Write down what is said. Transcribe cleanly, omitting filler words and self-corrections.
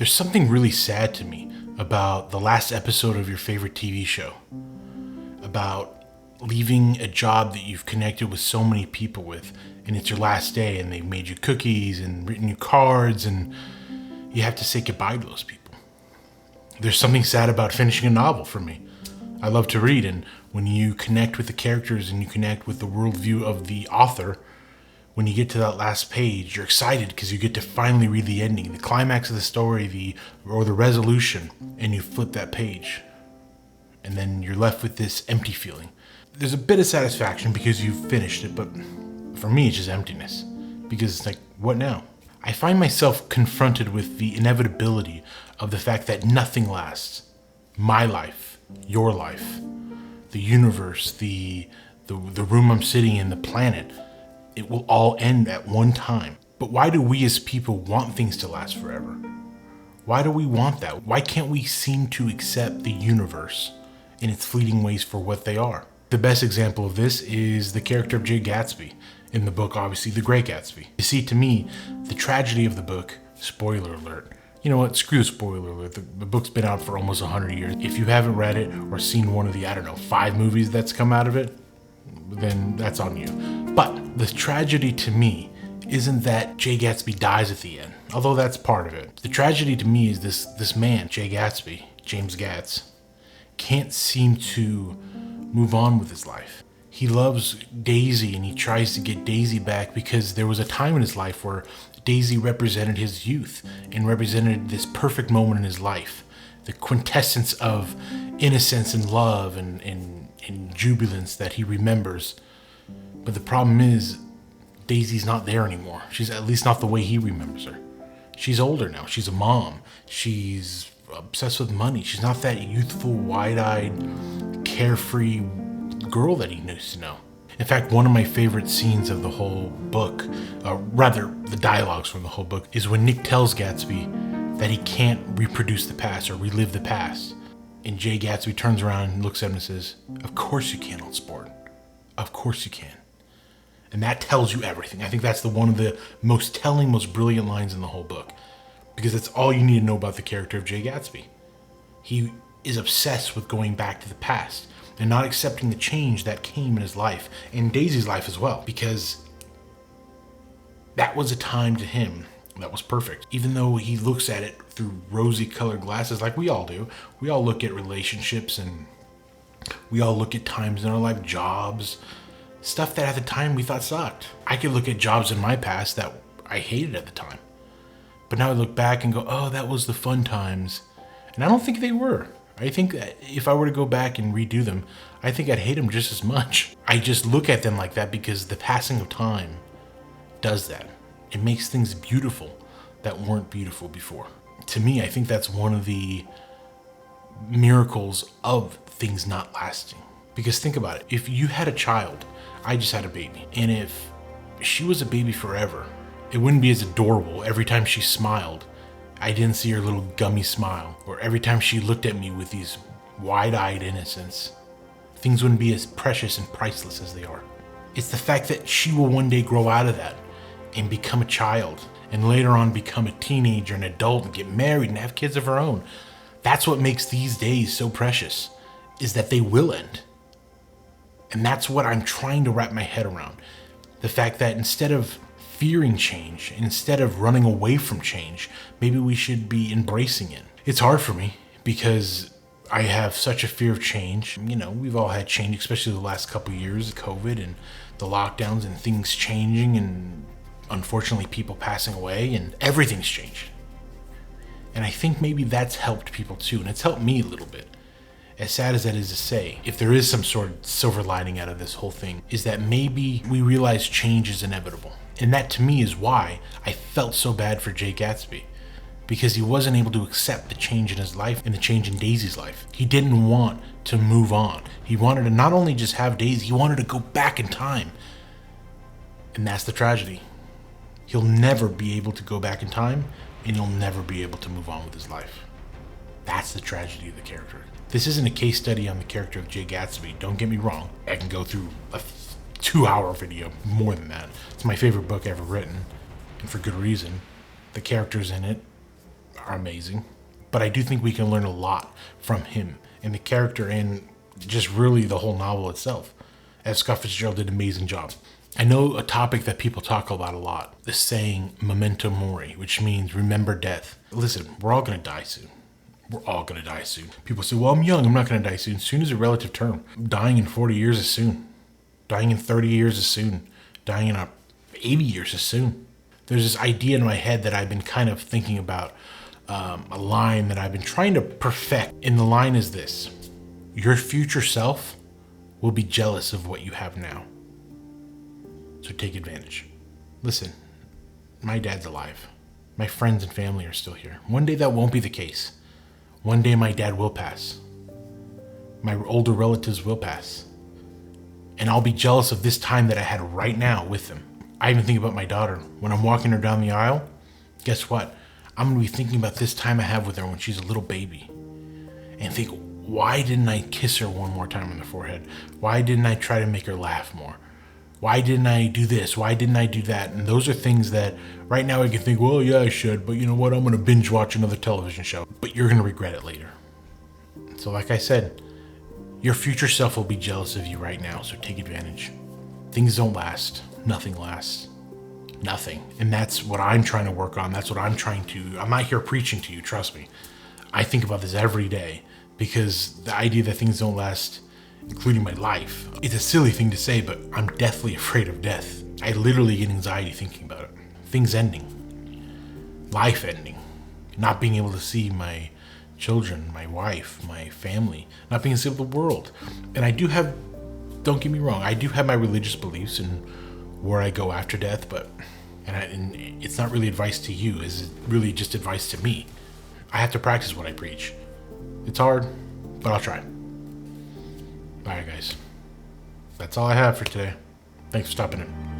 There's something really sad to me about the last episode of your favorite TV show, about leaving a job that you've connected with so many people with, and it's your last day, and they've made you cookies and written you cards, and you have to say goodbye to those people. There's something sad about finishing a novel for me. I love to read, and when you connect with the characters and you connect with the worldview of the author, when you get to that last page, you're excited because you get to finally read the ending, the climax of the story, the resolution, and you flip that page. And then you're left with this empty feeling. There's a bit of satisfaction because you've finished it, but for me, it's just emptiness. Because it's like, what now? I find myself confronted with the inevitability of the fact that nothing lasts. My life, your life, the universe, the room I'm sitting in, the planet. It will all end at one time. But why do we as people want things to last forever? Why do we want that? Why can't we seem to accept the universe in its fleeting ways for what they are? The best example of this is the character of Jay Gatsby in the book, obviously, The Great Gatsby. You see, to me, the tragedy of the book, spoiler alert, you know what, screw the spoiler alert, the book's been out for almost 100 years. If you haven't read it or seen one of the, 5 movies that's come out of it, then that's on you. But the tragedy to me isn't that Jay Gatsby dies at the end, although that's part of it. The tragedy to me is this man, Jay Gatsby, James Gatz, can't seem to move on with his life. He loves Daisy and he tries to get Daisy back because there was a time in his life where Daisy represented his youth and represented this perfect moment in his life. The quintessence of innocence and love and jubilance that he remembers. But the problem is, Daisy's not there anymore. She's at least not the way he remembers her. She's older now. She's a mom. She's obsessed with money. She's not that youthful, wide-eyed, carefree girl that he used to know. In fact, one of my favorite scenes of the whole book, rather the dialogues from the whole book, is when Nick tells Gatsby that he can't reproduce the past or relive the past. And Jay Gatsby turns around and looks at him and says, "Of course you can, old sport. Of course you can." And that tells you everything. I think that's one of the most telling, most brilliant lines in the whole book. Because that's all you need to know about the character of Jay Gatsby. He is obsessed with going back to the past and not accepting the change that came in his life and Daisy's life as well. Because that was a time to him that was perfect. Even though he looks at it through rosy colored glasses like we all do. We all look at relationships and we all look at times in our life, jobs, stuff that at the time we thought sucked. I could look at jobs in my past that I hated at the time. But now I look back and go, oh, that was the fun times. And I don't think they were. I think that if I were to go back and redo them, I think I'd hate them just as much. I just look at them like that because the passing of time does that. It makes things beautiful that weren't beautiful before. To me, I think that's one of the miracles of things not lasting. Because think about it. If you had a child, I just had a baby, and if she was a baby forever, it wouldn't be as adorable every time she smiled. I didn't see her little gummy smile, or every time she looked at me with these wide-eyed innocence. Things wouldn't be as precious and priceless as they are. It's the fact that she will one day grow out of that and become a child, and later on become a teenager, an adult, and get married and have kids of her own. That's what makes these days so precious, is that they will end. And that's what I'm trying to wrap my head around. The fact that instead of fearing change, instead of running away from change, maybe we should be embracing it. It's hard for me because I have such a fear of change. You know, we've all had change, especially the last couple of years, COVID and the lockdowns and things changing and unfortunately people passing away and everything's changed. And I think maybe that's helped people too, and it's helped me a little bit. As sad as that is to say, if there is some sort of silver lining out of this whole thing, is that maybe we realize change is inevitable. And that to me is why I felt so bad for Jay Gatsby. Because he wasn't able to accept the change in his life and the change in Daisy's life. He didn't want to move on. He wanted to not only just have Daisy, he wanted to go back in time. And that's the tragedy. He'll never be able to go back in time, and he'll never be able to move on with his life. That's the tragedy of the character. This isn't a case study on the character of Jay Gatsby, don't get me wrong. I can go through a 2-hour video, more than that. It's my favorite book ever written, and for good reason. The characters in it are amazing, but I do think we can learn a lot from him and the character and just really the whole novel itself. F. Scott Fitzgerald did an amazing job. I know a topic that people talk about a lot, the saying memento mori, which means remember death. Listen, we're all going to die soon. We're all going to die soon. People say, well, I'm young, I'm not going to die soon. Soon is a relative term. Dying in 40 years is soon. Dying in 30 years is soon. Dying in 80 years is soon. There's this idea in my head that I've been kind of thinking about, a line that I've been trying to perfect. And the line is this: your future self will be jealous of what you have now. So take advantage. Listen, my dad's alive. My friends and family are still here. One day that won't be the case. One day my dad will pass. My older relatives will pass. And I'll be jealous of this time that I had right now with them. I even think about my daughter. When I'm walking her down the aisle, guess what? I'm going to be thinking about this time I have with her when she's a little baby. And think, why didn't I kiss her one more time on the forehead? Why didn't I try to make her laugh more? Why didn't I do this? Why didn't I do that? And those are things that right now I can think, well, yeah, I should. But you know what? I'm going to binge watch another television show. But you're going to regret it later. So like I said, your future self will be jealous of you right now. So take advantage. Things don't last. Nothing lasts. Nothing. And that's what I'm trying to work on. That's what I'm not here preaching to you. Trust me. I think about this every day because the idea that things don't last, including my life, it's a silly thing to say, but I'm deathly afraid of death. I literally get anxiety thinking about it. Things ending. Life ending. Not being able to see my children, my wife, my family, not being able to see the world. And I do have, don't get me wrong, I do have my religious beliefs and where I go after death, but and it's not really advice to you, it's really just advice to me. I have to practice what I preach. It's hard, but I'll try. Alright guys, that's all I have for today. Thanks for stopping in.